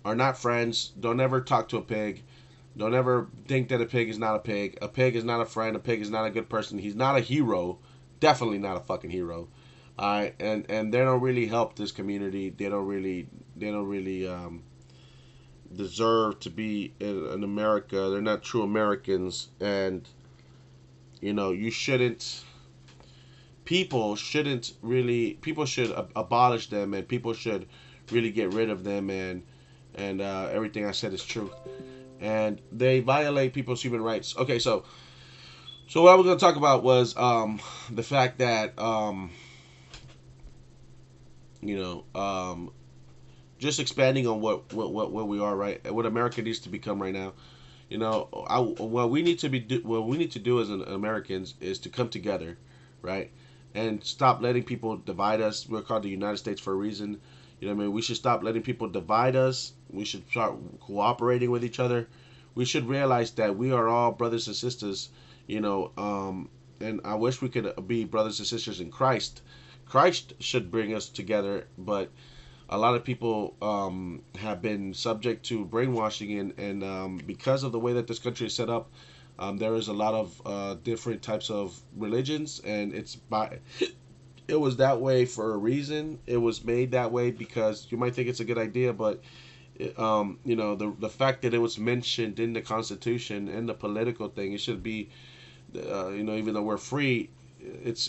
are not friends. Don't ever talk to a pig. Don't ever think that a pig is not a pig. A pig is not a friend. A pig is not a good person. He's not a hero. Definitely not a fucking hero. And they don't really help this community. They don't really deserve to be in America. They're not true Americans, and you shouldn't. People should abolish them, and people should really get rid of them, and everything I said is true. And they violate people's human rights. Okay, so what I was going to talk about was the fact that you know just expanding on what we are, right, what America needs to become right now. What we need to do as Americans is to come together, right, and stop letting people divide us. We're called the United States for a reason. What I mean? We should stop letting people divide us. We should start cooperating with each other. We should realize that we are all brothers and sisters. You know, and I wish we could be brothers and sisters in Christ. Christ should bring us together, but a lot of people have been subject to brainwashing, and because of the way that this country is set up, there is a lot of different types of religions, and it was that way for a reason. It was made that way because you might think it's a good idea, but the fact that it was mentioned in the Constitution and the political thing, it should be, even though we're free, it's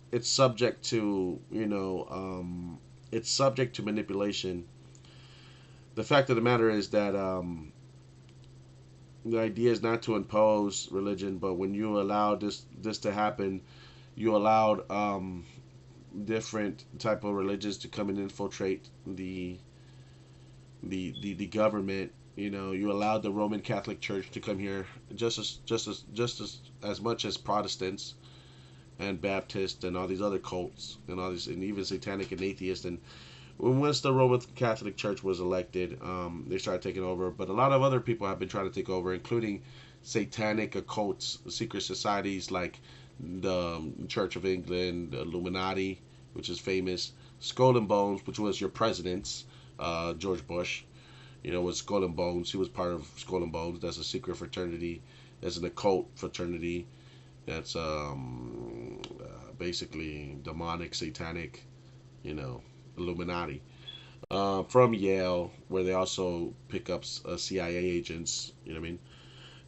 it's subject to it's subject to manipulation. The fact of the matter is that the idea is not to impose religion, but when you allow this to happen, you allowed different type of religions to come and infiltrate the government. You allowed the Roman Catholic Church to come here just as much as Protestants and Baptists and all these other cults and all these, and even Satanic and atheist. And once the Roman Catholic Church was elected, they started taking over. But a lot of other people have been trying to take over, including satanic occults, secret societies like the Church of England, the Illuminati, which is famous, Skull and Bones, which was your president's, George Bush. Was Skull and Bones. He was part of Skull and Bones. That's a secret fraternity. That's an occult fraternity. That's basically demonic, satanic, Illuminati. From Yale, where they also pick up CIA agents. You know what I mean?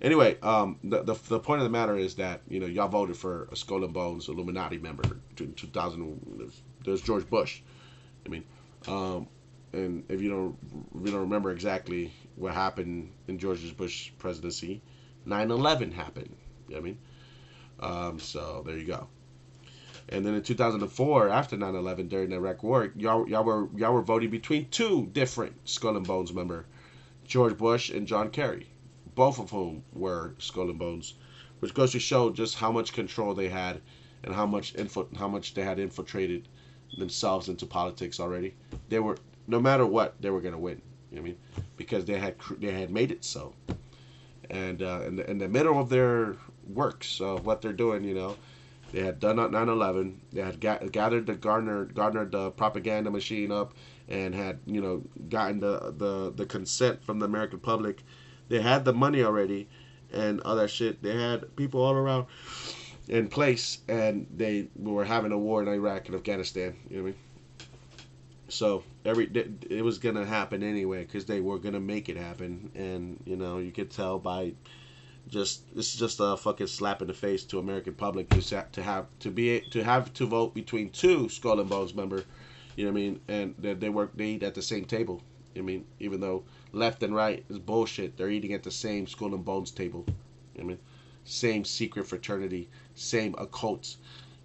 Anyway, the point of the matter is that y'all voted for a Skull and Bones Illuminati member in 2000. There's George Bush. I mean, and if you don't remember exactly what happened in George Bush presidency, 9/11 happened. You know what I mean? So there you go. And then in 2004, after 9/11, during the Iraq War, y'all were voting between two different Skull and Bones member, George Bush and John Kerry, both of whom were Skull and Bones, which goes to show just how much control they had and how much they had infiltrated themselves into politics already. They were, no matter what, they were gonna win. You know what I mean? Because they had made it so. And in the middle of their works of what they're doing, they had done 9/11. They had garnered the propaganda machine up, and had gotten the consent from the American public. They had the money already, and all that shit. They had people all around in place, and they were having a war in Iraq and Afghanistan. You know what I mean? So it was gonna happen anyway because they were gonna make it happen, and you could tell by just this is just a fucking slap in the face to American public to vote between two Skull and Bones member. You know what I mean? And they eat at the same table. I mean, even though left and right is bullshit, they're eating at the same Skull and Bones table. You know what I mean? Same secret fraternity, same occults.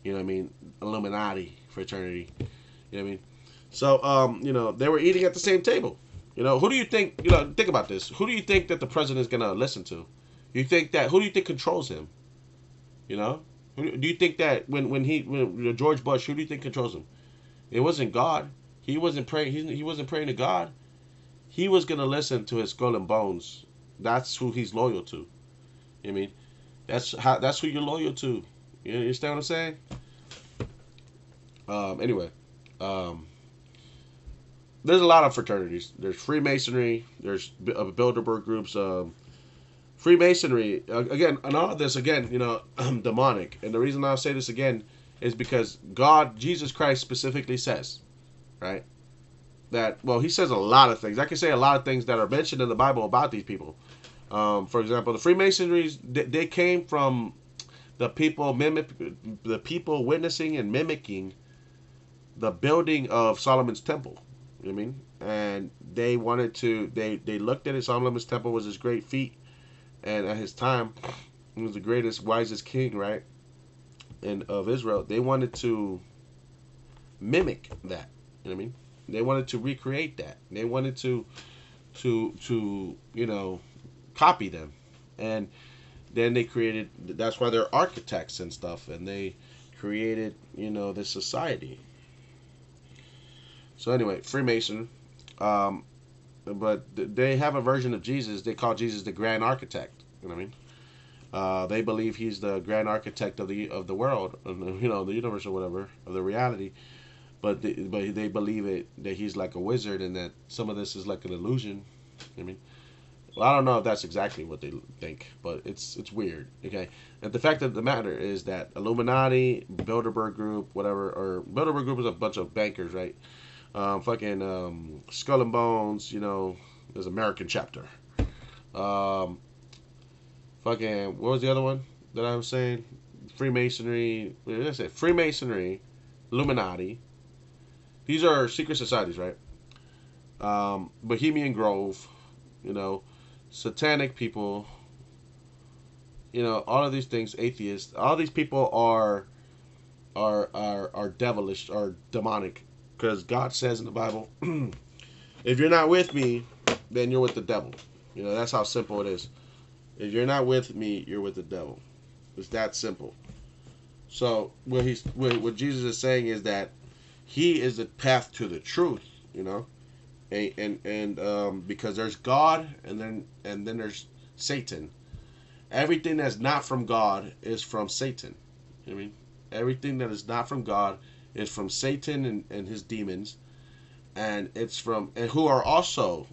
You know what I mean? Illuminati fraternity. You know what I mean? So, they were eating at the same table. Who do you think, think about this. Who do you think that the president is going to listen to? Who do you think controls him? Do you think that when George Bush, who do you think controls him? It wasn't God. He wasn't praying. He wasn't praying to God. He was going to listen to his Skull and Bones. That's who he's loyal to. You know what I mean? That's who you're loyal to. You understand what I'm saying? Anyway, um, there's a lot of fraternities. There's Freemasonry. There's Bilderberg groups. Freemasonry again, and all of this again, demonic. And the reason I'll say this again is because God, Jesus Christ, specifically says, right, that he says a lot of things. I can say a lot of things that are mentioned in the Bible about these people. For example, the Freemasonries, they came from the people witnessing and mimicking the building of Solomon's temple. You know what I mean? And they wanted to. They looked at it. Solomon's temple was this great feat, and at his time, he was the greatest, wisest king, right? And of Israel, they wanted to mimic that. You know what I mean? They wanted to recreate that. They wanted to copy them, and then they created. That's why they're architects and stuff, and they created this society. So anyway, Freemason, but they have a version of Jesus. They call Jesus the Grand Architect. You know what I mean? They believe he's the grand architect of the world, the universe or whatever, of the reality. But they believe that he's like a wizard, and that some of this is like an illusion. I mean, well, I don't know if that's exactly what they think, but it's weird. Okay, and the fact of the matter is that Illuminati, Bilderberg Group, whatever, or Bilderberg Group is a bunch of bankers, right? Skull and Bones, there's American chapter. What was the other one that I was saying? Freemasonry. What did I say? Freemasonry, Illuminati. These are secret societies, right? Bohemian Grove, satanic people, all of these things, atheists. All these people are devilish, are demonic, because God says in the Bible, if you're not with me, then you're with the devil. That's how simple it is. If you're not with me, you're with the devil. It's that simple. So what Jesus is saying is that he is the path to the truth, and because there's God and then there's Satan. Everything that's not from God is from Satan. I mean, everything that is not from God is from Satan and his demons, and it's who are also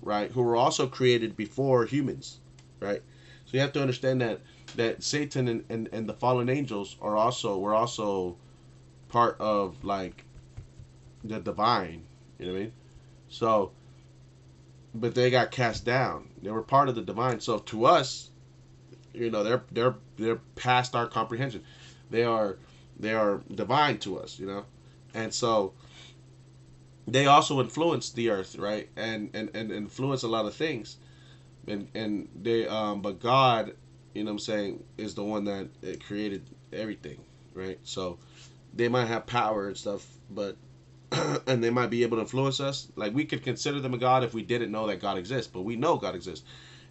created before humans, right? So you have to understand that Satan and the fallen angels were also part of like the divine, you know what I mean? So, but they got cast down. They were part of the divine. So to us, they're past our comprehension. They are divine to us, and so they also influence the earth, right? And influence a lot of things. And they but God, what I'm saying, is the one that created everything, right? So they might have power and stuff, but and they might be able to influence us. Like, we could consider them a god if we didn't know that God exists, but we know God exists,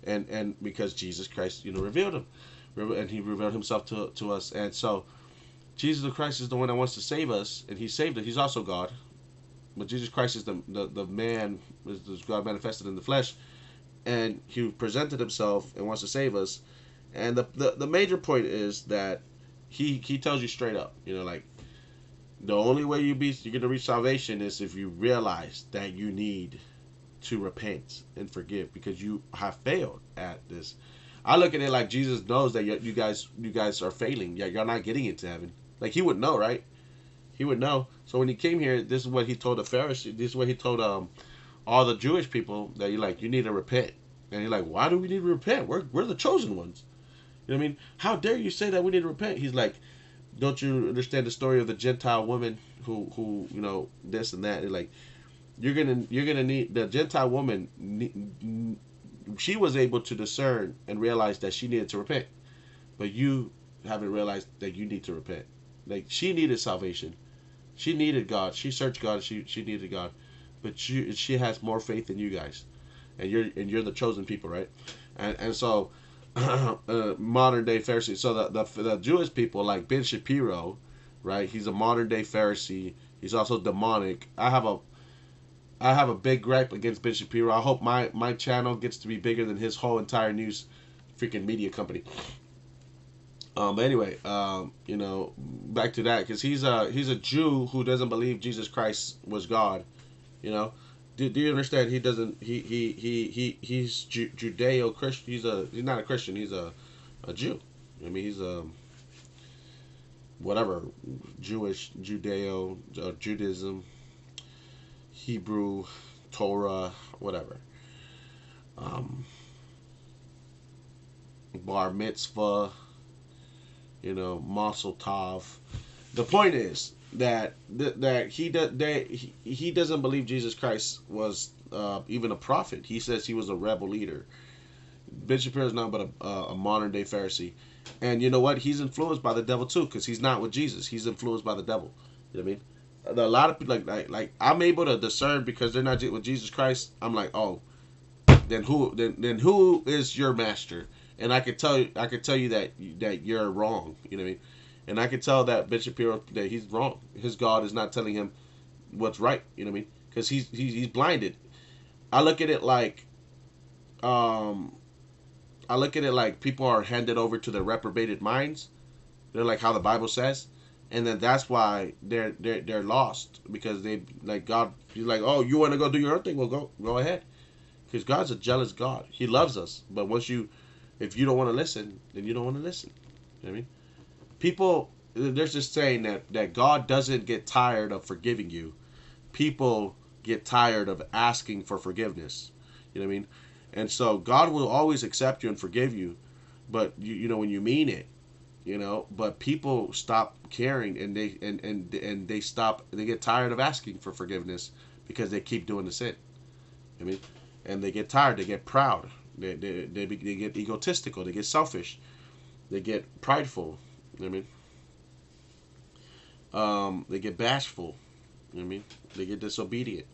and because Jesus Christ, revealed him, and he revealed himself to us. And so Jesus Christ is the one that wants to save us, and he saved us. He's also God, but Jesus Christ is the man, is God manifested in the flesh, and he presented himself and wants to save us. And the major point is that he tells you straight up, like, the only way you're going to reach salvation is if you realize that you need to repent and forgive, because you have failed at this. I look at it like Jesus knows that you guys are failing. Yeah, you're not getting into heaven. Like, he would know, right? He would know. So when he came here, this is what he told the Pharisees. This is what he told all the Jewish people, that you need to repent. And you're like, why do we need to repent? We're the chosen ones. You know what I mean? How dare you say that we need to repent? He's like, don't you understand the story of the Gentile woman who this and that? Like, you're gonna need the Gentile woman. She was able to discern and realize that she needed to repent, but you haven't realized that you need to repent. Like, she needed salvation, she needed God. She searched God. She needed God, but she has more faith than you guys, and you're the chosen people, right? And so. Modern day Pharisee. So the Jewish people, like Ben Shapiro, right? He's a modern day Pharisee. He's also demonic. I have a big gripe against Ben Shapiro. I hope my channel gets to be bigger than his whole entire news freaking media company. But anyway, back to that, because he's a Jew who doesn't believe Jesus Christ was God. do you understand? He doesn't. He's Judeo Christian. He's not a Christian. He's a Jew. I mean, he's a whatever Jewish Judeo Judaism, Hebrew, Torah, whatever. Um, Bar mitzvah, Mazel Tov. The point is that he doesn't believe Jesus Christ was even a prophet. He says he was a rebel leader. Ben Shapiro is not but a modern day Pharisee, and you know what? He's influenced by the devil too, because he's not with Jesus. He's influenced by the devil. You know what I mean? A lot of people like I'm able to discern because they're not with Jesus Christ. I'm like, oh, then who is your master? And I could tell you that you're wrong. You know what I mean? And I could tell that Bishop Shapiro that he's wrong. His God is not telling him what's right. You know what I mean? Because he's blinded. I look at it like um I look at it like people are handed over to their reprobated minds. They're like how the Bible says, and then that's why they're lost because they like God. He's like, oh, you want to go do your own thing? Well, go ahead, because God's a jealous God. He loves us, but if you don't want to listen, then you don't want to listen. You know what I mean? People, there's this saying that God doesn't get tired of forgiving you. People get tired of asking for forgiveness. You know what I mean? And so God will always accept you and forgive you, but you know when you mean it, but people stop caring and they get tired of asking for forgiveness because they keep doing the sin. I mean, and they get tired, they get proud, they get egotistical, they get selfish, they get prideful. You know what I mean? They get bashful. You know what I mean? They get disobedient.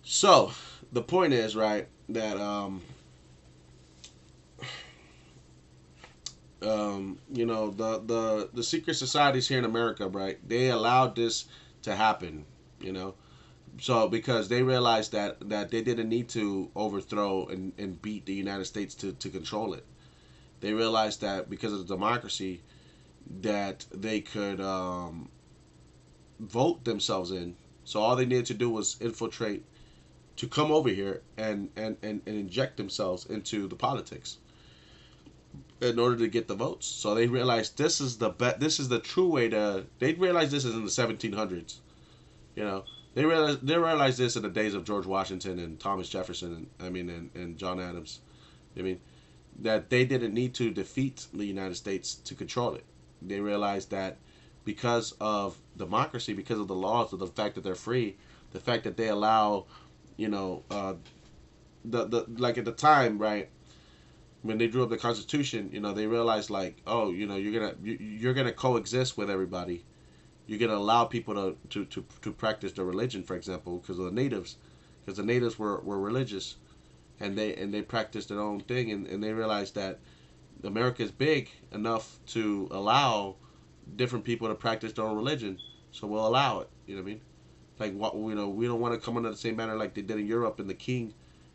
So the point is, right, that the secret societies here in America, right, they allowed this to happen, you know. So because they realized that they didn't need to overthrow and beat the United States to control it. They realized that because of the democracy that they could vote themselves in. So all they needed to do was infiltrate to come over here and inject themselves into the politics in order to get the votes. So they realized this is the true way to. They realized this is in the 1700s. You know, they realized this in the days of George Washington and Thomas Jefferson. And John Adams. I mean, that they didn't need to defeat the United States to control it. They realized that because of democracy, because of the laws, of the fact that they're free, the fact that they allow, the like at the time, right, when they drew up the Constitution, they realized like, oh, you're gonna coexist with everybody. You're gonna allow people to practice their religion, for example, because of the natives, because the natives were religious, and they practiced their own thing, and they realized that America is big enough to allow different people to practice their own religion, so we'll allow it. You know what I mean? Like what we don't want to come under the same manner like they did in Europe and the King,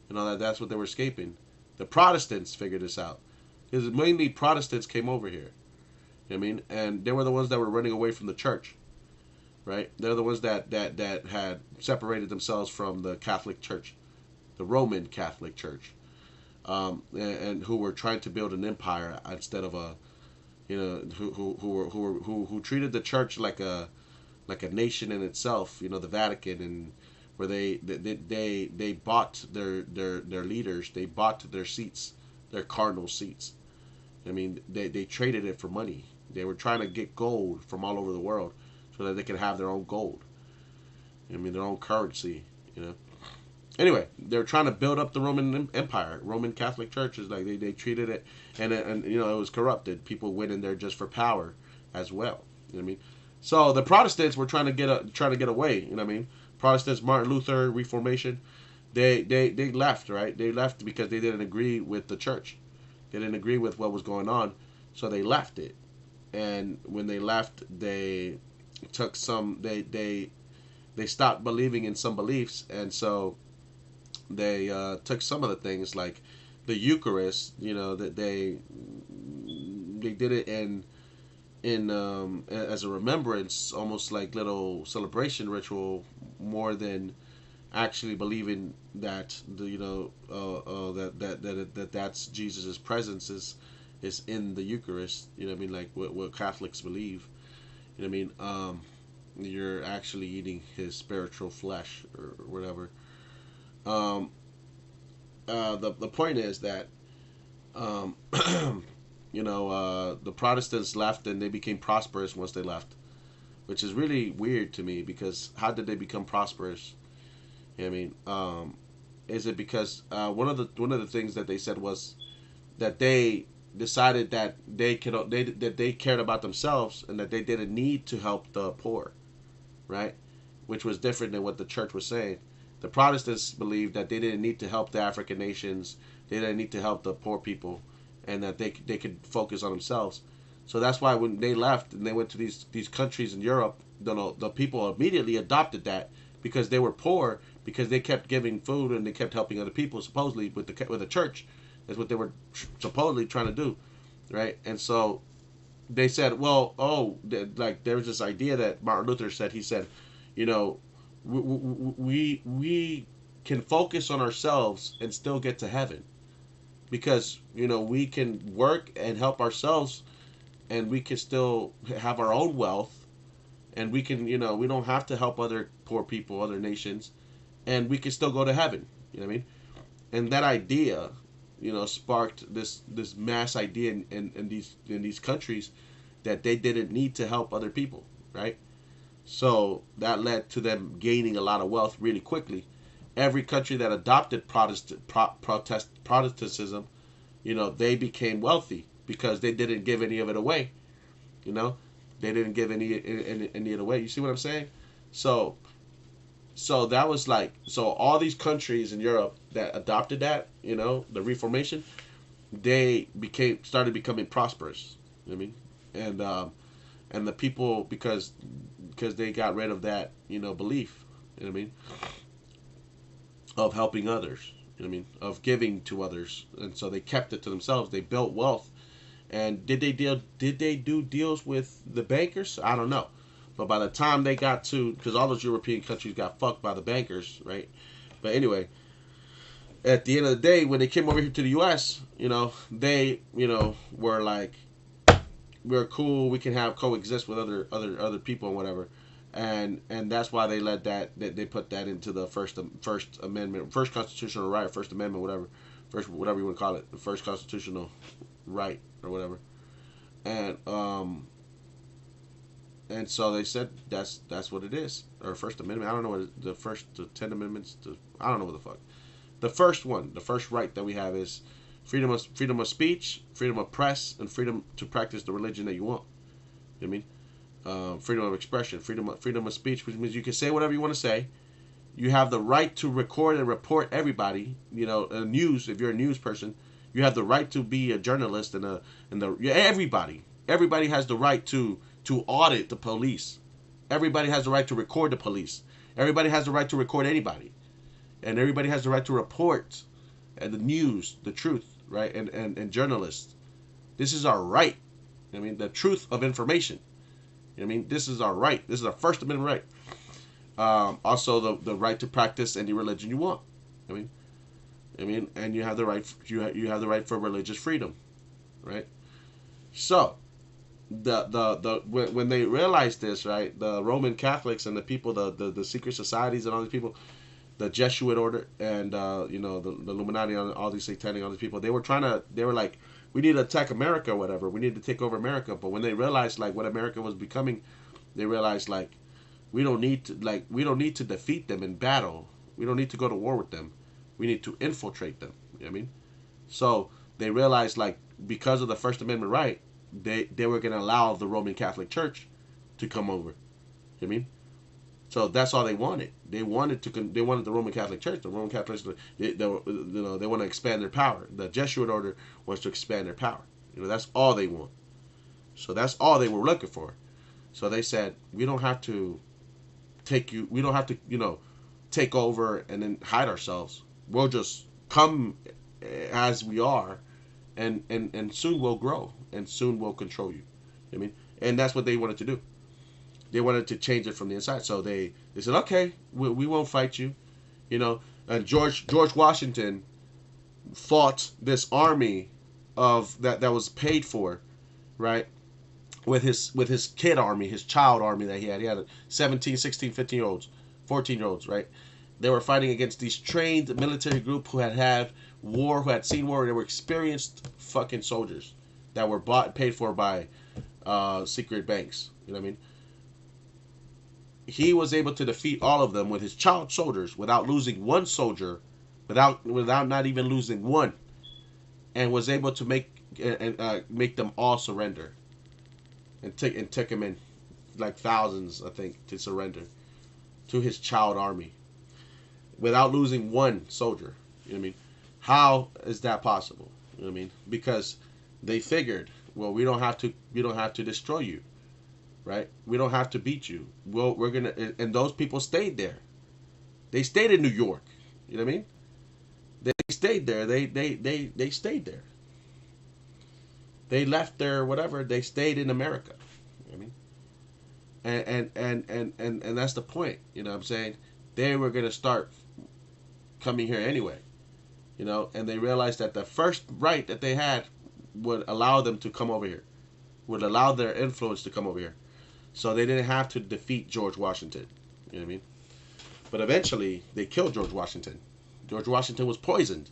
that's what they were escaping. The Protestants figured this out because mainly Protestants came over here. You know what I mean? And they were the ones that were running away from the church, right? They're the ones that had separated themselves from the Catholic Church, the Roman Catholic Church, and who were trying to build an empire instead of a, who treated the church like a nation in itself. The Vatican, and where they bought their leaders, they bought their seats, their cardinal seats. I mean, they traded it for money. They were trying to get gold from all over the world so that they could have their own gold. I mean, their own currency. Anyway, they're trying to build up the Roman Empire. Roman Catholic Church is like they treated it, and it was corrupted. People went in there just for power, as well. You know what I mean? So the Protestants were trying to get away. You know what I mean? Protestants, Martin Luther, Reformation, they left, right? They left because they didn't agree with the church. They didn't agree with what was going on, so they left it. And when they left, they took some. They stopped believing in some beliefs, and so they took some of the things like the Eucharist. That they did it in as a remembrance, almost like little celebration ritual, more than actually believing that that's Jesus's presence is in the Eucharist. You know what I mean? Like what Catholics believe. You know what I mean? You're actually eating his spiritual flesh or whatever. Um, the point is that um, the Protestants left and they became prosperous once they left, which is really weird to me because how did they become prosperous? You know what I mean, is it because one of the things that they said was that they decided that they cared about themselves and that they didn't need to help the poor, right? Which was different than what the church was saying. The Protestants believed that they didn't need to help the African nations, they didn't need to help the poor people, and that they could focus on themselves. So that's why when they left and they went to these countries in Europe, the people immediately adopted that because they were poor because they kept giving food and they kept helping other people supposedly with the church. That's what they were supposedly trying to do, right? And so they said, well, like there was this idea that Martin Luther said. He said, you know, we can focus on ourselves and still get to heaven because we can work and help ourselves and we can still have our own wealth and we can we don't have to help other poor people, other nations, and we can still go to heaven. You know what I mean? And that idea sparked this mass idea in these countries that they didn't need to help other people, right? So that led to them gaining a lot of wealth really quickly. Every country that adopted Protestantism, they became wealthy because they didn't give any of it away. You know, they didn't give any of it away. You see what I'm saying? So that was like all these countries in Europe that adopted that, the Reformation, they started becoming prosperous. You know what I mean? And the people because they got rid of that belief. You know what I mean? Of helping others. You know what I mean? Of giving to others, and so they kept it to themselves. They built wealth. And did they do deals with the bankers? I don't know. But by the time they got to, because all those European countries got fucked by the bankers, right? But anyway, at the end of the day, when they came over here to the U.S., they, were like, we're cool. We can have coexist with other people and whatever, and that's why they let they put that into the First Amendment, first constitutional right, First Amendment, whatever you want to call it, the first constitutional right or whatever, and so they said that's what it is, or First Amendment. I don't know what the 10 amendments. I don't know what the fuck. The first one, the first right that we have is freedom of speech, freedom of press, and freedom to practice the religion that you want. You know what I mean? Freedom of expression, freedom of speech, which means you can say whatever you want to say. You have the right to record and report everybody. News. If you're a news person, you have the right to be a journalist everybody has the right to audit the police. Everybody has the right to record the police. Everybody has the right to record anybody, and everybody has the right to report and the news, the truth, right? And journalists. This is our right. I mean, the truth of information. I mean, this is our right. This is our First Amendment right. Also, the right to practice any religion you want. I mean, and you have the right. You have the right for religious freedom, right? So, when they realized this, right, the Roman Catholics and the people, the secret societies and all these people, the Jesuit order and the Illuminati and all these satanic, all these people, they were like, we need to attack America or whatever. We need to take over America. But when they realized like what America was becoming, they realized like we don't need to defeat them in battle. We don't need to go to war with them. We need to infiltrate them. You know what I mean? So they realized like because of the First Amendment right, they were gonna allow the Roman Catholic Church to come over. You know what I mean? So that's all they wanted. They wanted the Roman Catholic Church. The Roman Catholics, they want to expand their power. The Jesuit order wants to expand their power. That's all they want. So that's all they were looking for. So they said, we don't have to take over and then hide ourselves. We'll just come as we are, and soon we'll grow, and soon we'll control you. I mean, and that's what they wanted to do. They wanted to change it from the inside. So they said, okay, we won't fight you. You know, and George Washington fought this army of that was paid for, right? With his kid army, his child army that he had. He had 17, 16, 15 year olds, 14-year olds, right? They were fighting against these trained military group who had war, who had seen war. They were experienced fucking soldiers that were bought paid for by secret banks. You know what I mean? He was able to defeat all of them with his child soldiers without losing one soldier, without not even losing one, and was able to make them all surrender and took him in like thousands, I think, to surrender to his child army without losing one soldier. You know what I mean? How is that possible? You know what I mean? Because they figured, well, we don't have to destroy you, right? We don't have to beat you. Well, we're gonna, and those people stayed there. They stayed in New York. You know what I mean? They stayed there. They stayed there. They left their whatever. They stayed in America. You know what I mean? And that's the point. You know what I'm saying? They were gonna start coming here anyway. You know, and they realized that the first right that they had would allow them to come over here, would allow their influence to come over here. So they didn't have to defeat George Washington. You know what I mean? But eventually they killed George Washington. George Washington was poisoned,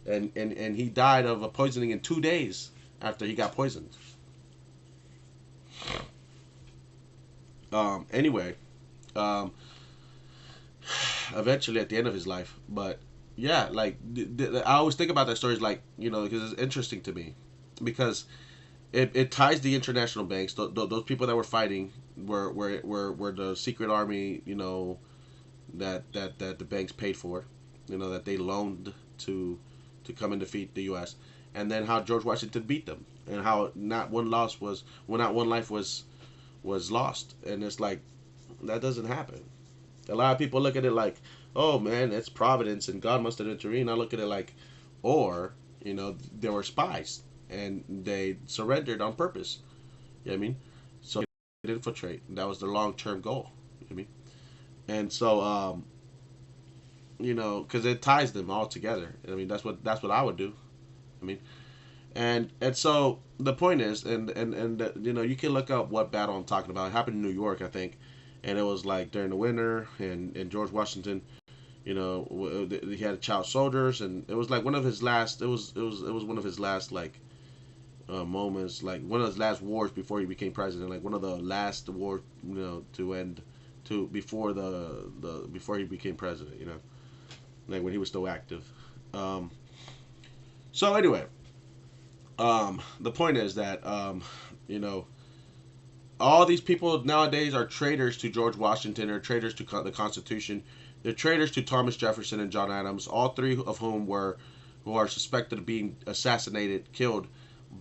and he died of a poisoning in 2 days after he got poisoned. Anyway, um, eventually at the end of his life, but yeah, like I always think about that story, like, you know, because it's interesting to me, because it ties the international banks. Those people that were fighting were the secret army, you know, that the banks paid for, you know, that they loaned to come and defeat the U.S. And then how George Washington beat them, and how not one life was lost. And it's like, that doesn't happen. A lot of people look at it like, oh man, it's Providence and God must have intervened. I look at it like, or, you know, there were spies and they surrendered on purpose. You know what I mean? So they infiltrate. That was their long term goal. You know what I mean? And so, you know, because it ties them all together. I mean, that's what I would do. I mean, and so the point is, and you know, you can look up what battle I'm talking about. It happened in New York, I think, and it was like during the winter, and George Washington, you know, he had child soldiers, and it was like one of his last. It was one of his last like moments, like one of his last wars before he became president, like one of the last wars, you know, to end to before the before he became president, you know, like when he was still active. Um, so anyway, the point is that you know, all these people nowadays are traitors to George Washington, or traitors to the Constitution. They're traitors to Thomas Jefferson and John Adams, all three of who are suspected of being assassinated, killed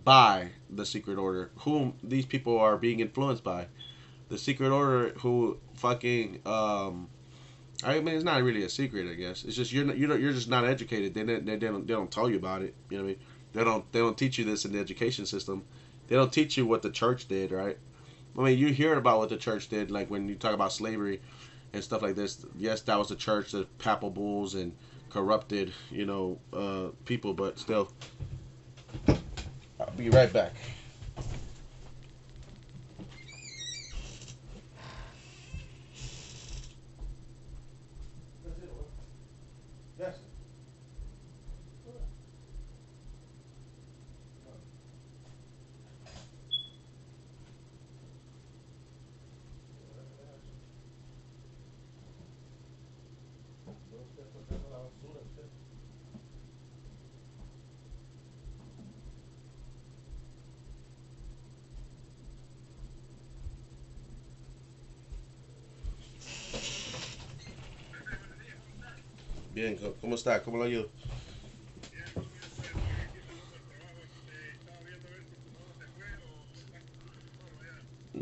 by the secret order, whom these people are being influenced by. The secret order, who fucking I mean, it's not really a secret, I guess. It's just you're just not educated. They don't tell you about it. You know what I mean? They don't teach you this in the education system. They don't teach you what the church did, right? I mean, you hear about what the church did, like when you talk about slavery and stuff like this. Yes, that was the church, the papal bulls and corrupted, you know, people, but still. I'll be right back. Yes. Bien, ¿cómo está? ¿Cómo lo ayudo?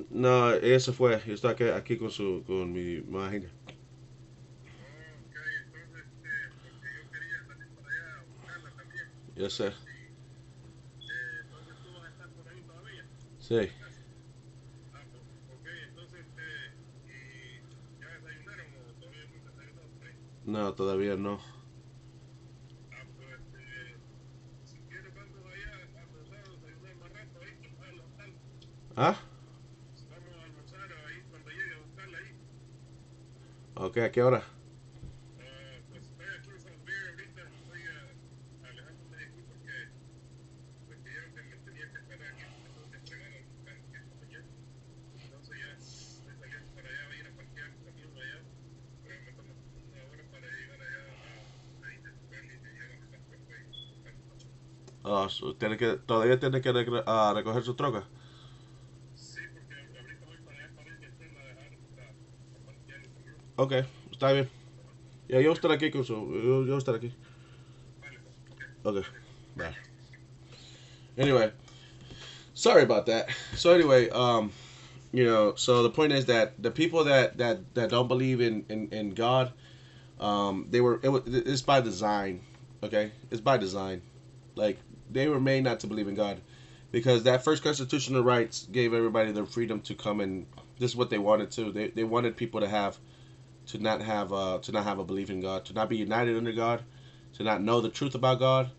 No, ella se fue. Yo estoy aquí con mi máquina. Yo sé. Sí. No, todavía no. ¿Ah? Ok, ¿a qué hora? Todavía tiene que recoger su troca. Ok, está bien. Ya, yo estaré aquí con su. Yo estaré aquí. Ok, bye. Anyway, sorry about that. So anyway, so the point is that the people that don't believe in God, it's by design. Okay, it's by design. Like, they were made not to believe in God, because that first constitutional rights gave everybody the freedom to come, and this is what they wanted to. They wanted people to not have a belief in God, to not be united under God, to not know the truth about God,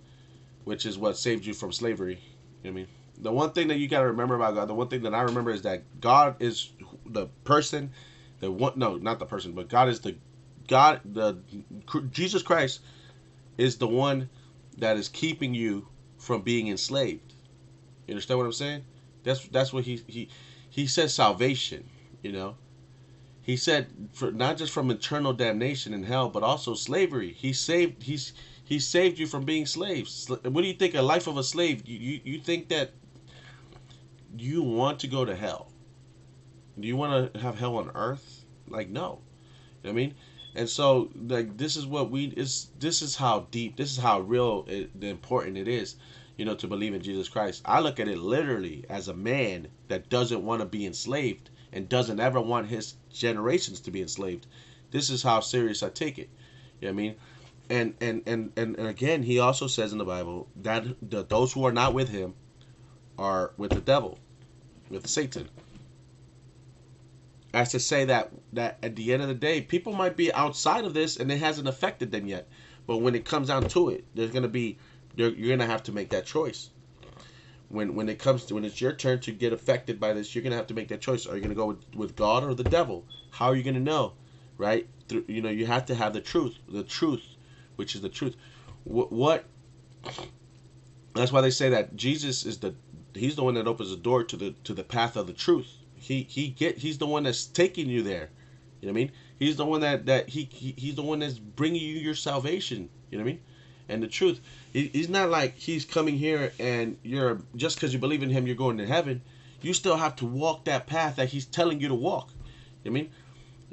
which is what saved you from slavery. You know what I mean, the one thing that you got to remember about God, the one thing that I remember is that God is the person, the one, no, not the person, but God is the Jesus Christ is the one that is keeping you from being enslaved. You understand what I'm saying? That's what he says salvation. You know, he said for not just from eternal damnation in hell, but also slavery. He saved you from being slaves. What do you think? A life of a slave? You think that you want to go to hell? Do you want to have hell on earth? Like, no. You know what I mean? And so, like, this is what we is. This is how deep. This is how real important it is. To believe in Jesus Christ. I look at it literally as a man that doesn't want to be enslaved and doesn't ever want his generations to be enslaved. This is how serious I take it. You know what I mean? And again, he also says in the Bible that those who are not with him are with the devil, with Satan. As to say that at the end of the day, people might be outside of this and it hasn't affected them yet. But when it comes down to it, you're gonna have to make that choice. When it's your turn to get affected by this, you're gonna have to make that choice. Are you gonna go with God or the devil? How are you gonna know, right? You have to have the truth, which is the truth. What? That's why they say that Jesus he's the one that opens the door to the path of the truth. He's the one that's taking you there. You know what I mean? He's the one he's the one that's bringing you your salvation. You know what I mean? And the truth, he's not like he's coming here and you're just because you believe in him you're going to heaven. You still have to walk that path that he's telling you to walk. You know what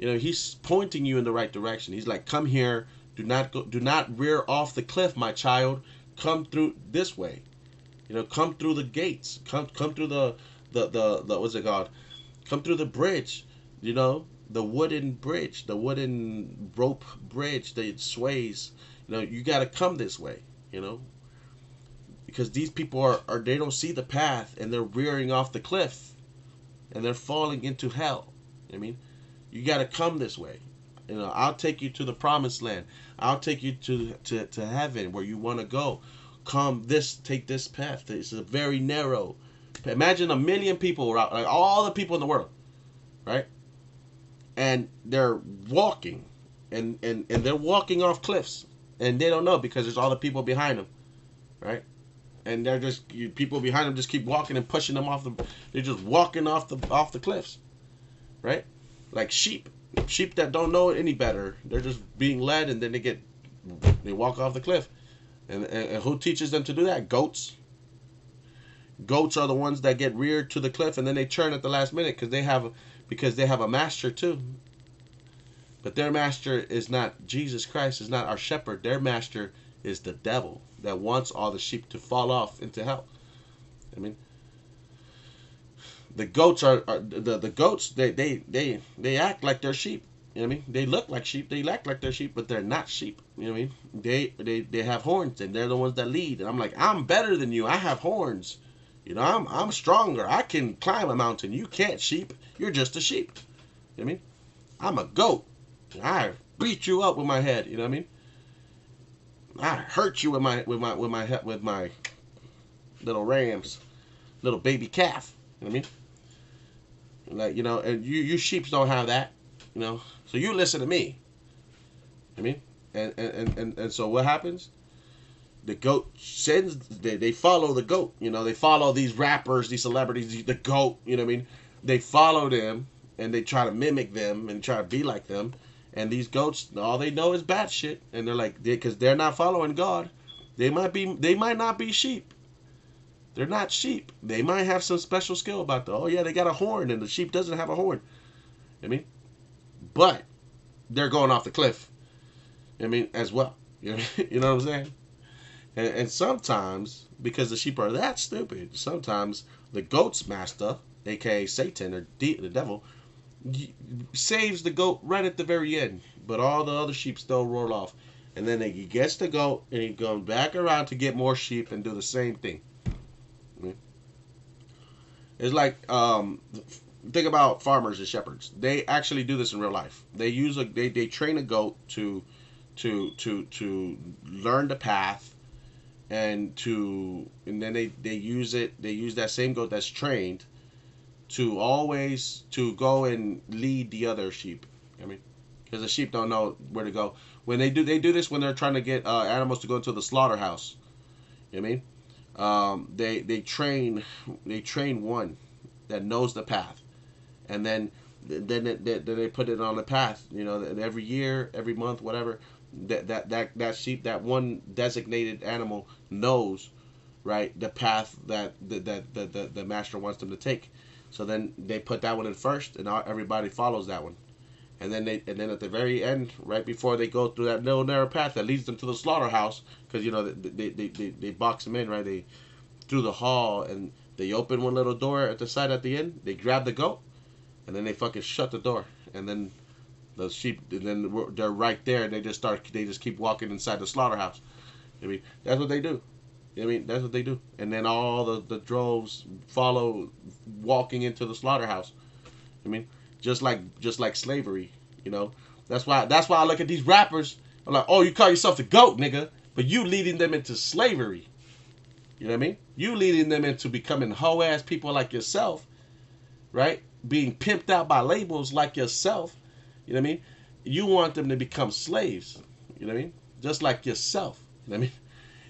I mean? He's pointing you in the right direction. He's like, come here. Do not rear off the cliff, my child. Come through this way. Come through the gates. Come through the what's it called? Come through the bridge. The wooden bridge, the wooden rope bridge that sways. You got to come this way. Because these people are they don't see the path and they're rearing off the cliff and they're falling into hell. I mean, you got to come this way. I'll take you to the promised land. I'll take you to heaven where you want to go. Take this path. It's a very narrow. Imagine 1 million people, like all the people in the world, right? And they're walking, and they're walking off cliffs, and they don't know because there's all the people behind them, right? And they're just people behind them just keep walking and pushing them off the. They're just walking off the cliffs, right? Like sheep that don't know any better. They're just being led, and then they walk off the cliff. And who teaches them to do that? Goats. Goats are the ones that get reared to the cliff, and then they turn at the last minute because they have a master too. But their master is not Jesus Christ. Is not our shepherd. Their master is the devil that wants all the sheep to fall off into hell. I mean, the goats are the goats. They act like they're sheep. You know what I mean? They look like sheep. They act like they're sheep, but they're not sheep. You know what I mean? They have horns, and they're the ones that lead. And I'm like, I'm better than you. I have horns. I'm stronger. I can climb a mountain. You can't, sheep. You're just a sheep. You know what I mean? I'm a goat. beat you up with my head. You know what I mean? I hurt you with my little rams, little baby calf. You know what I mean? Like, and you sheeps don't have that. So you listen to me. I mean, and so what happens? The goat sends. They follow the goat. They follow these rappers, these celebrities, the goat. You know what I mean? They follow them and they try to mimic them and try to be like them. And these goats, all they know is bad shit, and they're like, because they're not following God. They might not be sheep. They're not sheep. They might have some special skill about the. Oh yeah, they got a horn, and the sheep doesn't have a horn. I mean, but they're going off the cliff. I mean, as well. You know what I'm saying? And sometimes, because the sheep are that stupid, sometimes the goat's master, aka Satan or the devil, saves the goat right at the very end, but all the other sheep still roll off, and then he gets the goat and he goes back around to get more sheep and do the same thing. It's like think about farmers and shepherds. They actually do this in real life. They train a goat to learn the path, and then they use that same goat that's trained to always to go and lead the other sheep. I mean, because the sheep don't know where to go. When they do this when they're trying to get animals to go into the slaughterhouse. You know what I mean? They train one that knows the path, and then they put it on the path. Every year, every month, whatever. That sheep, that one designated animal knows, right, the path that the master wants them to take. So then they put that one in first, and everybody follows that one. And then at the very end, right before they go through that little narrow path that leads them to the slaughterhouse, because they box them in, right? They through the hall, and they open one little door at the side at the end. They grab the goat, and then they fucking shut the door, and then the sheep, and then they're right there, and they just keep walking inside the slaughterhouse. I mean, that's what they do. I mean, that's what they do. And then all the droves follow walking into the slaughterhouse. I mean, just like slavery, That's why I look at these rappers. I'm like, oh, you call yourself the GOAT, nigga, but you leading them into slavery. You know what I mean? You leading them into becoming hoe ass people like yourself, right? Being pimped out by labels like yourself. You know what I mean? You want them to become slaves. You know what I mean? Just like yourself. You know what I mean?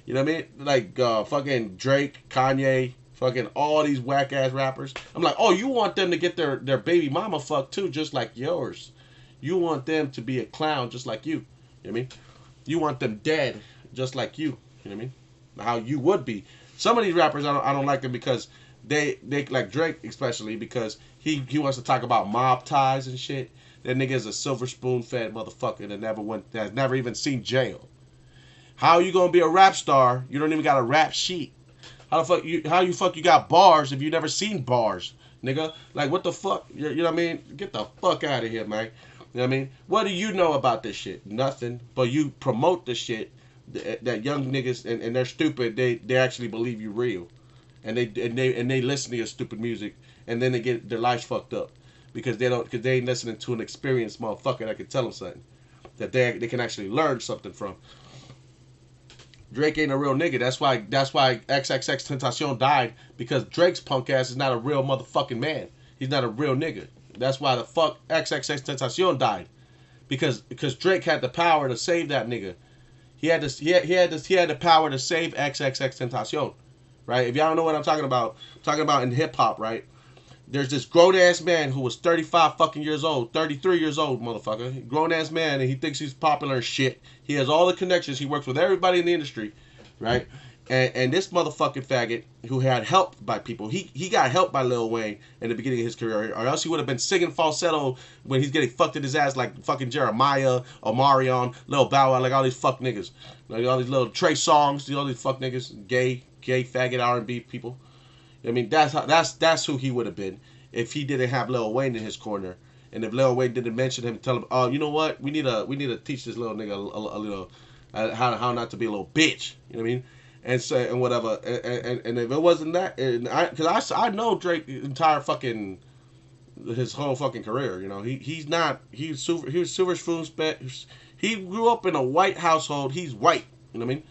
You know what I mean? Like fucking Drake, Kanye, fucking all these whack ass rappers. I'm like, oh, you want them to get their baby mama fucked too, just like yours. You want them to be a clown just like you. You know what I mean? You want them dead just like you. You know what I mean? How you would be. Some of these rappers I don't like them because they like Drake especially because he wants to talk about mob ties and shit. That nigga is a silver spoon fed motherfucker that has never even seen jail. How you gonna be a rap star? You don't even got a rap sheet. How you got bars if you never seen bars, nigga? Like what the fuck? You know what I mean? Get the fuck out of here, man. You know what I mean? What do you know about this shit? Nothing. But you promote the shit that young niggas and they're stupid. They actually believe you real, and they listen to your stupid music, and then they get their lives fucked up because they ain't listening to an experienced motherfucker that can tell them something that they can actually learn something from. Drake ain't a real nigga. That's why XXX Tentacion died, because Drake's punk ass is not a real motherfucking man. He's not a real nigga. That's why the fuck XXX Tentacion died, because Drake had the power to save that nigga. He had the power to save XXX Tentacion, right? If y'all don't know what I'm talking about in hip hop, right? There's this grown ass man who was 35 fucking years old, 33 years old, motherfucker. Grown ass man, and he thinks he's popular as shit. He has all the connections. He works with everybody in the industry, right? And this motherfucking faggot who had help by people, he got help by Lil Wayne in the beginning of his career, or else he would have been singing falsetto when he's getting fucked in his ass like fucking Jeremiah, Omarion, Lil Bow Wow, like all these fuck niggas, like all these little Trey Songs, all these fuck niggas, gay faggot R&B people. I mean, that's who he would have been if he didn't have Lil Wayne in his corner, and if Lil Wayne didn't mention him, tell him, oh, you know what, we need to teach this little nigga a little how not to be a little bitch. You know what I mean? And so and whatever. And if it wasn't that, because I know Drake's entire fucking his whole fucking career. You know, he was super spoon fed. He grew up in a white household. He's white. You know what I mean?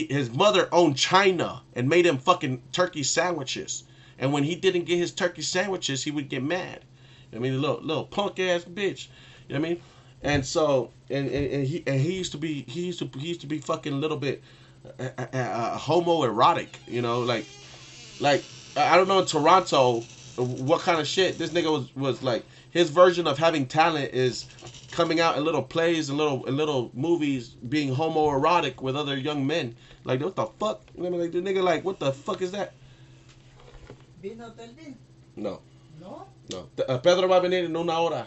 His mother owned China and made him fucking turkey sandwiches. And when he didn't get his turkey sandwiches, he would get mad. I mean, little punk ass bitch. You know what I mean? And so, he used to be fucking a little bit homoerotic. You know, like I don't know in Toronto what kind of shit this nigga was like. His version of having talent is coming out in little plays and little movies, being homoerotic with other young men. Like what the fuck? I mean, like the nigga, like what the fuck is that? ¿Vino Telvin? No. ¿No? No. Pedro va a venir en una hora.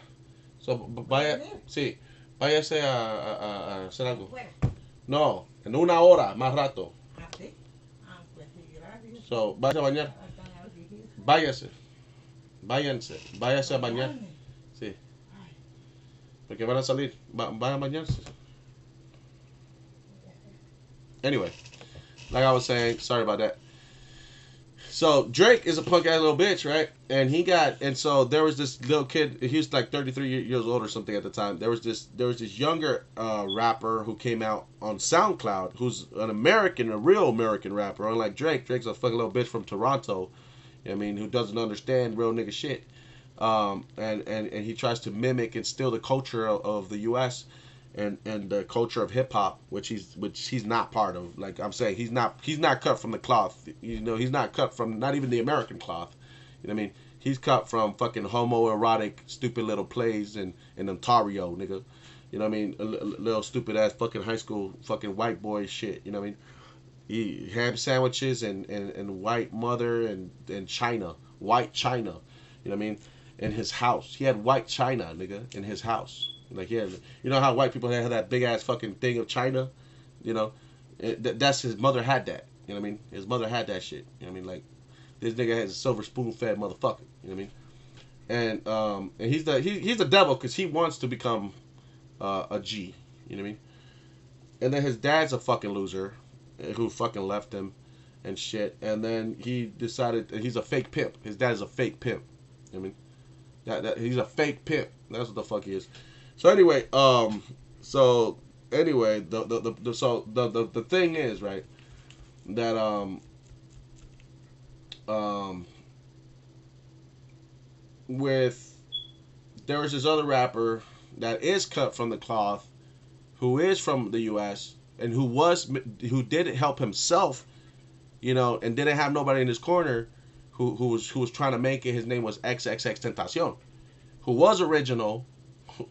So vaya, sí, váyase a hacer algo. No, en una hora, más rato. ¿Ah, sí? Ah, pues sí, gracias. So, váyase a bañar. Váyase. Váyase a bañar. Sí. Porque van a salir. Van a bañarse. Anyway, like I was saying, sorry about that. So Drake is a punk ass little bitch, right? And so there was this little kid. He was like 33 years old or something at the time. There was this younger rapper who came out on SoundCloud, who's a real American rapper. Unlike Drake, Drake's a fucking little bitch from Toronto. I mean, who doesn't understand real nigga shit. And he tries to mimic and steal the culture of the U.S. and the culture of hip hop, which he's not part of. Like I'm saying, he's not cut from the cloth. You know, he's not cut from not even the American cloth. You know what I mean? He's cut from fucking homoerotic, stupid little plays in Ontario, nigga. You know what I mean? A little stupid ass fucking high school fucking white boy shit. You know what I mean? He ham sandwiches and white mother and China, white China. You know what I mean? In his house, he had white China, nigga, in his house. Like, yeah, you know how white people have that big ass fucking thing of China, you know? That's his mother had that. You know what I mean? His mother had that shit. You know what I mean? Like, this nigga has a silver spoon fed motherfucker. You know what I mean? And he's the devil because he wants to become a G. You know what I mean? And then his dad's a fucking loser who fucking left him and shit. And then he decided he's a fake pimp. His dad is a fake pimp. You know what I mean? That he's a fake pimp. That's what the fuck he is. So anyway, the thing is, right, that with there was this other rapper that is cut from the cloth, who is from the U.S. and who did help himself, you know, and didn't have nobody in his corner, who was trying to make it. His name was XXXTentacion, who was original,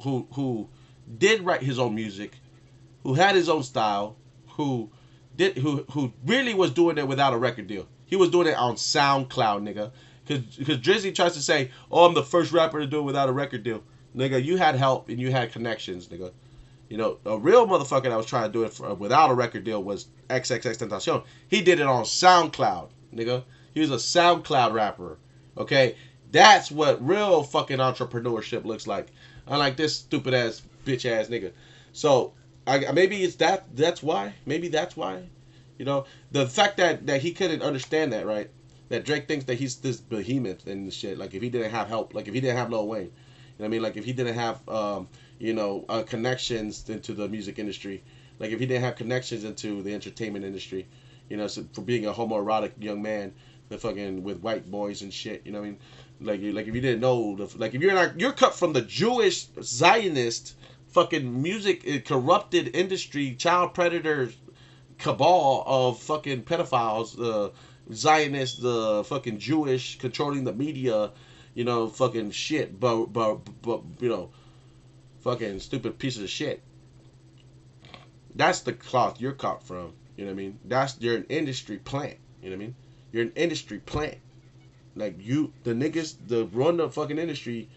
who did write his own music, who had his own style, who really was doing it without a record deal. He was doing it on SoundCloud, nigga. Because Drizzy tries to say, "Oh, I'm the first rapper to do it without a record deal." Nigga, you had help and you had connections, nigga. You know, a real motherfucker that was trying to do it without a record deal was XXXTentacion. He did it on SoundCloud, nigga. He was a SoundCloud rapper. Okay? That's what real fucking entrepreneurship looks like. Unlike this stupid ass bitch ass nigga. So maybe it's that's why. Maybe that's why. You know, the fact that he couldn't understand that, right? That Drake thinks that he's this behemoth and shit. Like if he didn't have help, like if he didn't have Lil Wayne, you know what I mean? Like if he didn't have connections into the music industry, like if he didn't have connections into the entertainment industry, you know, so for being a homoerotic young man, the fucking with white boys and shit, you know what I mean? Like if you didn't know, like if you're cut from the Jewish Zionist fucking music corrupted industry, child predators cabal of fucking pedophiles, Zionists, the fucking Jewish controlling the media, you know, fucking shit, but you know, fucking stupid pieces of shit. That's the cloth you're cut from. You know what I mean? You're an industry plant. You know what I mean? You're an industry plant. Like the niggas that run the fucking industry,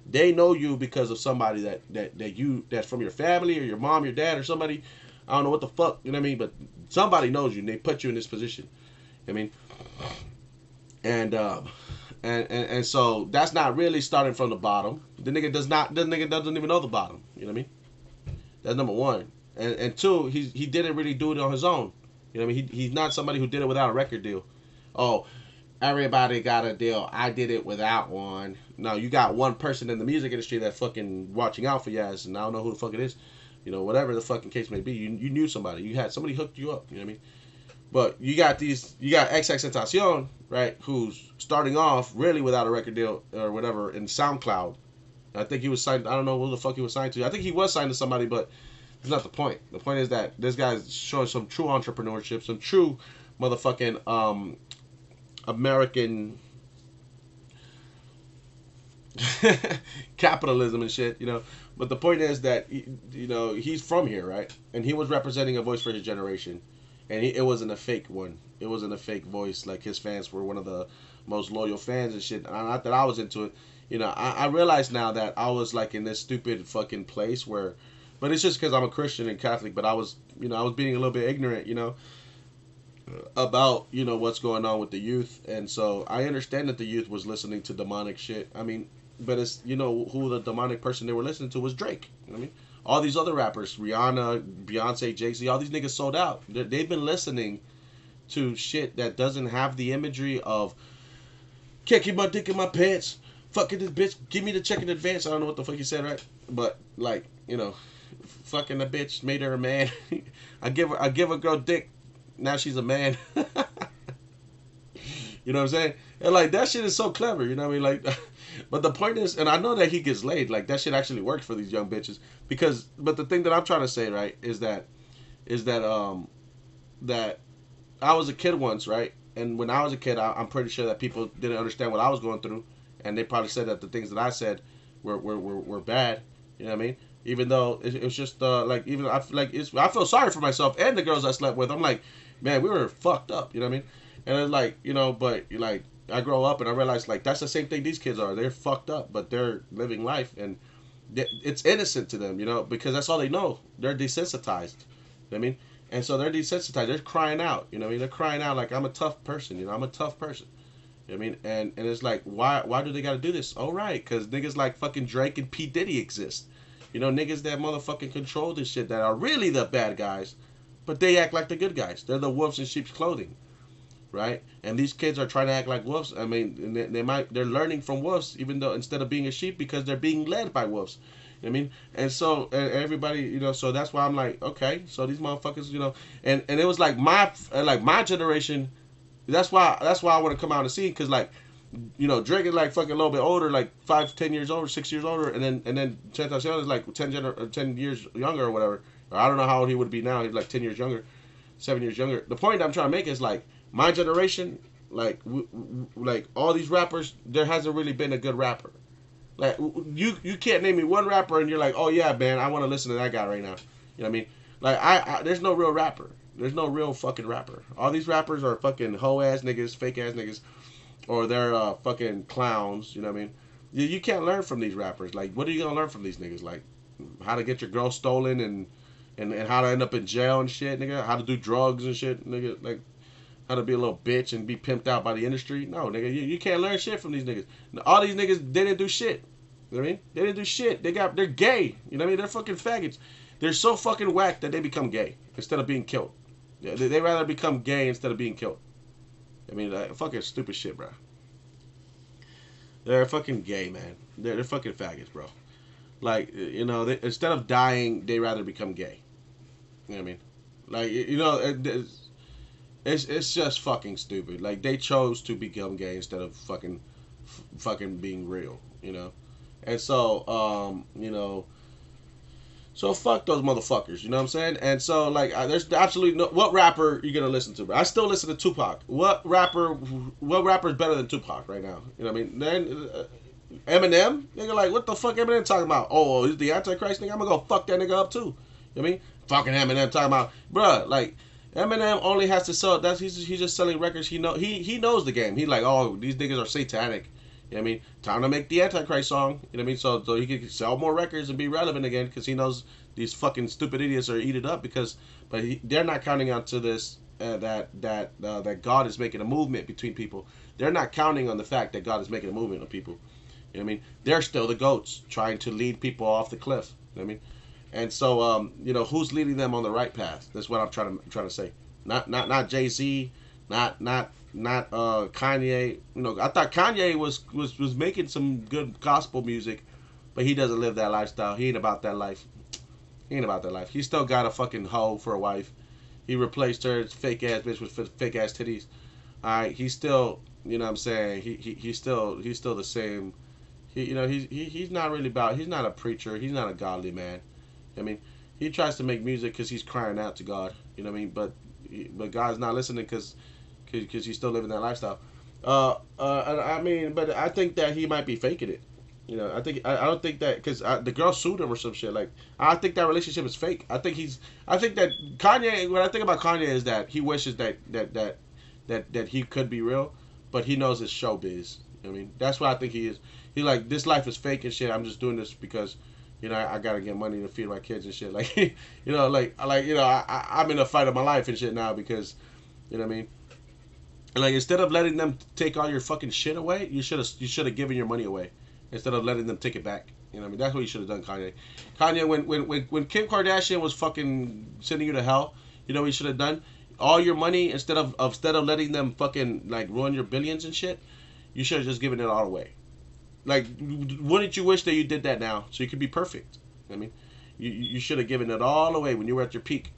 they know you because of somebody that's from your family or your mom, your dad, or somebody. I don't know what the fuck, you know what I mean? But somebody knows you and they put you in this position. I mean, and so that's not really starting from the bottom. The nigga doesn't even know the bottom. You know what I mean? That's number one. And two, he didn't really do it on his own. You know what I mean? He's not somebody who did it without a record deal. Oh, everybody got a deal. I did it without one. No, you got one person in the music industry that fucking watching out for you ass, and I don't know who the fuck it is. You know, whatever the fucking case may be, you knew somebody. You had somebody hooked you up. You know what I mean? But you got XXXTentacion, right? Who's starting off really without a record deal or whatever in SoundCloud. I think he was signed. I don't know who the fuck he was signed to. I think he was signed to somebody, but it's not the point. The point is that this guy's showing some true entrepreneurship, some true motherfucking American capitalism and shit, you know. But the point is that you know he's from here, right? And he was representing a voice for his generation, and it wasn't a fake one. It wasn't a fake voice. Like his fans were one of the most loyal fans and shit. Not that I was into it, you know. I realize now that I was like in this stupid fucking place where, but it's just because I'm a Christian and Catholic. But I was, you know, I was being a little bit ignorant, you know, about what's going on with the youth, and so I understand that the youth was listening to demonic shit. I mean, but it's who the demonic person they were listening to was Drake. You know what I mean, all these other rappers, Rihanna, Beyonce, Jay-Z, all these niggas sold out. They've been listening to shit that doesn't have the imagery of can't keep my dick in my pants, fucking this bitch, give me the check in advance. I don't know what the fuck you said, right? But like, fucking a bitch made her a man. I give a girl dick, now she's a man. You know what I'm saying? And like that shit is so clever, you know what I mean? Like, but the point is, and I know that he gets laid. Like that shit actually works for these young bitches because. But the thing that I'm trying to say, right, is that that I was a kid once, right? And when I was a kid, I'm pretty sure that people didn't understand what I was going through, and they probably said that the things that I said were bad. You know what I mean? Even though it was just like even I feel sorry for myself and the girls I slept with. I'm like, man, we were fucked up. You know what I mean? And it's like but like I grow up and I realize like that's the same thing these kids are. They're fucked up, but they're living life and it's innocent to them. Because that's all they know. They're desensitized. You know what I mean? And so they're desensitized. They're crying out. You know what I mean? They're crying out like I'm a tough person. I'm a tough person. You know what I mean? And it's like why do they got to do this? Oh right, because niggas like fucking Drake and P Diddy exist. Niggas that motherfucking control this shit that are really the bad guys, but they act like the good guys. They're the wolves in sheep's clothing, right? And these kids are trying to act like wolves. I mean, they're learning from wolves, even though instead of being a sheep, because they're being led by wolves. You know what I mean? And so everybody, so that's why I'm like, okay, so these motherfuckers, and it was like my generation. That's why I want to come out and see, because like, Drake is like fucking a little bit older, like 5, 10 years older, 6 years older, and then Tentacion is like 10 years younger or whatever. Or I don't know how old he would be now. He's like 10 years younger, 7 years younger. The point I'm trying to make is like my generation, like like all these rappers, there hasn't really been a good rapper. Like you can't name me one rapper and you're like, oh yeah, man, I want to listen to that guy right now. You know what I mean? Like there's no real rapper. There's no real fucking rapper. All these rappers are fucking hoe ass niggas, fake ass niggas, or they're fucking clowns. You know what I mean? You can't learn from these rappers. Like, what are you gonna learn from these niggas? Like, how to get your girl stolen and how to end up in jail and shit, nigga. How to do drugs and shit, nigga. Like, how to be a little bitch and be pimped out by the industry. No, nigga, you can't learn shit from these niggas. All these niggas, they didn't do shit. You know what I mean? They didn't do shit. They're gay. You know what I mean? They're fucking faggots. They're so fucking whack that they become gay instead of being killed. They rather become gay instead of being killed. I mean, fucking stupid shit, bro. They're fucking gay, man. They're fucking faggots, bro. Like, instead of dying, they rather become gay. You know what I mean? Like, it's just fucking stupid. Like, they chose to become gay instead of fucking being real. And so so fuck those motherfuckers. You know what I'm saying? And so like, there's absolutely no. What rapper you gonna listen to? Bro? I still listen to Tupac. What rapper is better than Tupac right now? You know what I mean? Then Eminem, nigga, like what the fuck Eminem talking about? Oh, he's the Antichrist nigga. I'm gonna go fuck that nigga up too. You know what I mean? Fucking Eminem talking about, bruh, like Eminem only has to sell. He's just selling records. He knows the game. He's like, oh, these niggas are satanic. You know what I mean? Time to make the Antichrist song. You know what I mean? So he can sell more records and be relevant again, because he knows these fucking stupid idiots are eat it up, they're not counting on to this that God is making a movement between people. They're not counting on the fact that God is making a movement of people. You know what I mean? They're still the goats trying to lead people off the cliff. You know what I mean? And so who's leading them on the right path? That's what I'm trying to say. Not Jay-Z, Not Kanye. You know, I thought Kanye was making some good gospel music, but he doesn't live that lifestyle. He ain't about that life. He ain't about that life. He still got a fucking hoe for a wife. He replaced her fake ass bitch with fake ass titties. All right, he's still, you know what I'm saying? He's still the same. He's not really about. He's not a preacher. He's not a godly man. I mean, he tries to make music because he's crying out to God. You know what I mean? But God's not listening because he's still living that lifestyle. I mean, but I think that he might be faking it. You know, I don't think that because the girl sued him or some shit. Like, I think that relationship is fake. I think that Kanye. What I think about Kanye is that he wishes that he could be real, but he knows it's showbiz. I mean, that's what I think he is. He like this life is fake and shit. I'm just doing this because, I gotta get money to feed my kids and shit. Like, I'm in a fight of my life and shit now because, you know what I mean. And like instead of letting them take all your fucking shit away, you should have given your money away instead of letting them take it back. You know what I mean? That's what you should have done, Kanye. Kanye, when Kim Kardashian was fucking sending you to hell, you know what you should have done? All your money instead of letting them fucking like ruin your billions and shit, you should have just given it all away. Like, wouldn't you wish that you did that now so you could be perfect? I mean, you should have given it all away when you were at your peak.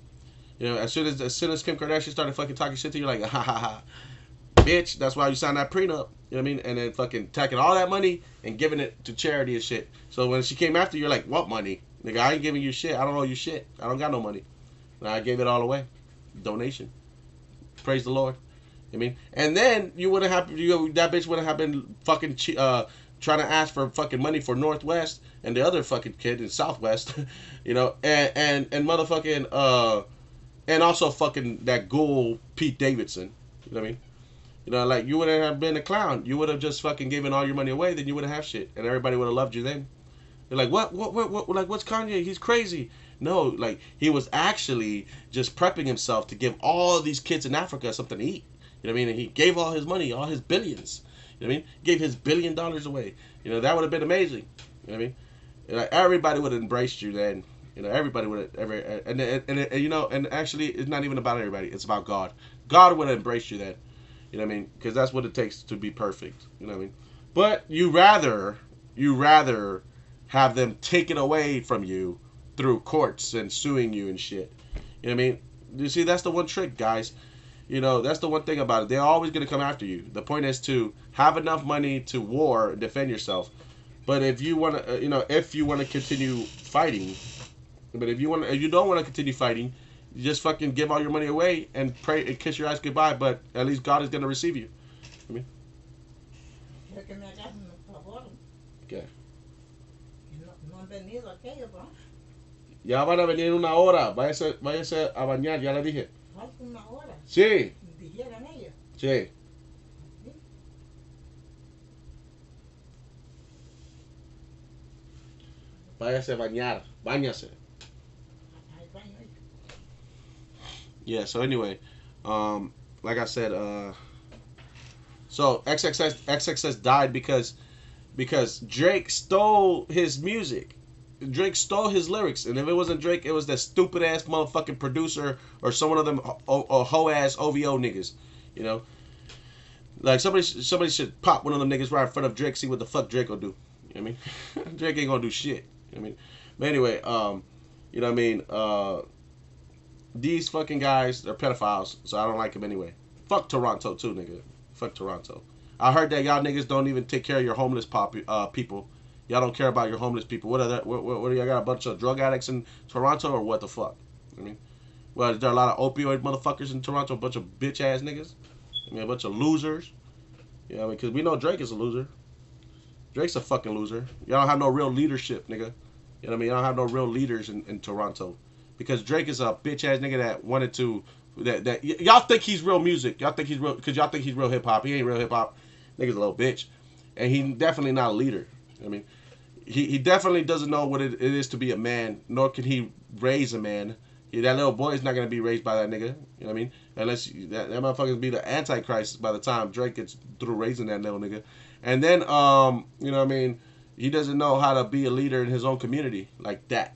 You know, as soon as Kim Kardashian started fucking talking shit to you, like, ha ha ha, bitch. That's why you signed that prenup. You know what I mean? And then fucking taking all that money and giving it to charity and shit. So when she came after you, you're like, what money? Nigga, I ain't giving you shit. I don't owe you shit. I don't got no money. I gave it all away. Donation. Praise the Lord. I mean, and then you would have that bitch would have been fucking trying to ask for fucking money for Northwest and the other fucking kid in Southwest, and motherfucking and also fucking that ghoul Pete Davidson. You know what I mean? Like you wouldn't have been a clown. You would have just fucking given all your money away. Then you wouldn't have shit, and everybody would have loved you then. They're like, what? Like, what's Kanye? He's crazy. No, like he was actually just prepping himself to give all these kids in Africa something to eat. You know what I mean? And he gave all his money, all his billions. You know what I mean? Gave his $1 billion away. That would have been amazing. You know what I mean? Like everybody would have embraced you then. Everybody would have and actually, it's not even about everybody. It's about God. God would have embraced you then. You know what I mean? Because that's what it takes to be perfect. You know what I mean? But you rather have them take it away from you through courts and suing you and shit. You know what I mean? You see, that's the one trick, guys. That's the one thing about it. They're always going to come after you. The point is to have enough money to war and defend yourself. But if you want to, if you want to continue fighting, if you don't want to continue fighting, you just fucking give all your money away and pray and kiss your ass goodbye. But at least God is going to receive you. I mean, Quiero que me hagas un favor. ¿qué? No han venido aquellos, ¿no? Ya van a venir una hora. Váyase a bañar, ya le dije. Falta una hora. Sí, Dijeron ellos. sí. ¿Sí? Váyase a bañar. Báñase. Hay baño ahí. Yeah, so anyway, like I said, so XXS died because Drake stole his music. Drake stole his lyrics, and if it wasn't Drake, it was that stupid ass motherfucking producer or some one of them hoe ass OVO niggas. Like somebody should pop one of them niggas right in front of Drake, see what the fuck Drake will do. You know what I mean? Drake ain't gonna do shit. You know what I mean? But anyway, you know what I mean? These fucking guys, they're pedophiles, so I don't like them anyway. Fuck Toronto too, nigga. Fuck Toronto. I heard that y'all niggas don't even take care of your homeless people. Y'all don't care about your homeless people. What are that? What do y'all got? A bunch of drug addicts in Toronto, or what the fuck? I mean, well, is there a lot of opioid motherfuckers in Toronto? A bunch of bitch ass niggas. I mean, a bunch of losers. Yeah, I mean, because we know Drake is a loser. Drake's a fucking loser. Y'all don't have no real leadership, nigga. You know what I mean? Y'all don't have no real leaders in Toronto. Because Drake is a bitch ass nigga that wanted to y'all think he's real music. Y'all think he's real because y'all think he's real hip hop. He ain't real hip hop. Nigga's a little bitch. And he definitely not a leader. I mean, he definitely doesn't know what it is to be a man, nor can he raise a man. That little boy is not gonna be raised by that nigga. You know what I mean? Unless that motherfucker's be the Antichrist by the time Drake gets through raising that little nigga. And then you know what I mean? He doesn't know how to be a leader in his own community like that.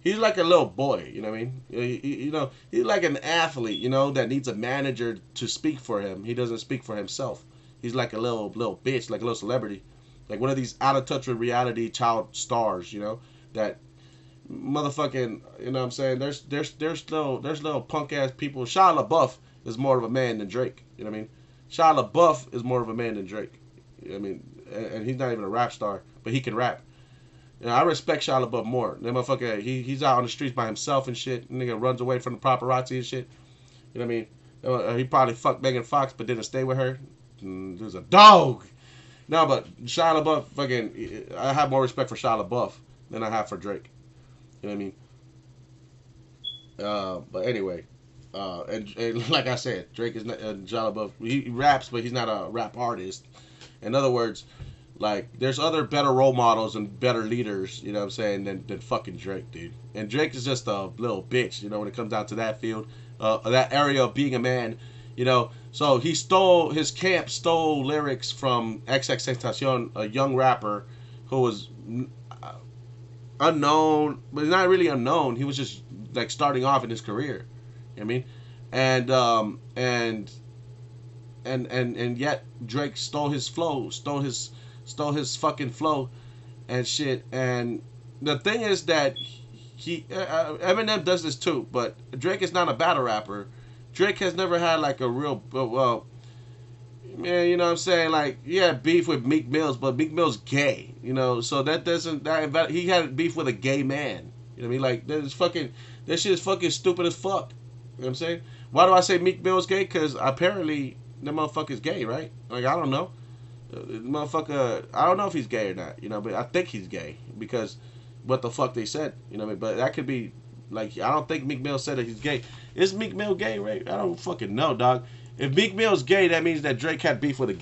He's like a little boy, you know what I mean? You know, he's like an athlete, you know, that needs a manager to speak for him. He doesn't speak for himself. He's like a little bitch, like a little celebrity, like one of these out of touch with reality child stars, you know, that motherfucking, you know what I'm saying? There's little punk ass people. Shia LaBeouf is more of a man than Drake, you know what I mean? Shia LaBeouf is more of a man than Drake. I mean, and he's not even a rap star, but he can rap. You know, I respect Shia LaBeouf more. That motherfucker, he's out on the streets by himself and shit. Nigga runs away from the paparazzi and shit. You know what I mean? He probably fucked Megan Fox, but didn't stay with her. There's a dog. No, but Shia LaBeouf, fucking, I have more respect for Shia LaBeouf than I have for Drake. You know what I mean? But anyway, and like I said, Drake is not Shia LaBeouf. He raps, but he's not a rap artist. In other words, like, there's other better role models and better leaders, you know what I'm saying, than fucking Drake, dude. And Drake is just a little bitch, you know, when it comes down to that field, that area of being a man, you know. So his camp stole lyrics from XXXTentacion, a young rapper who was unknown, but not really unknown. He was just like starting off in his career. You know what I mean? And and yet Drake stole his flow, stole his fucking flow and shit. And the thing is that Eminem does this too, but Drake is not a battle rapper. Drake has never had like a real well, man, you know what I'm saying? Like, yeah, beef with Meek Mills, but Meek Mill's gay, you know, so that doesn't that he had beef with a gay man. You know what I mean? Like, that shit is fucking stupid as fuck. You know what I'm saying? Why do I say Meek Mill's gay? Because apparently the motherfucker's gay, right? Like, I don't know. Motherfucker, I don't know if he's gay or not, you know, but I think he's gay because what the fuck they said, you know what I mean? But that could be, like, I don't think Meek Mill said that he's gay. Is Meek Mill gay, right? I don't fucking know, dog. If Meek Mill's gay, that means that Drake had beef with a gay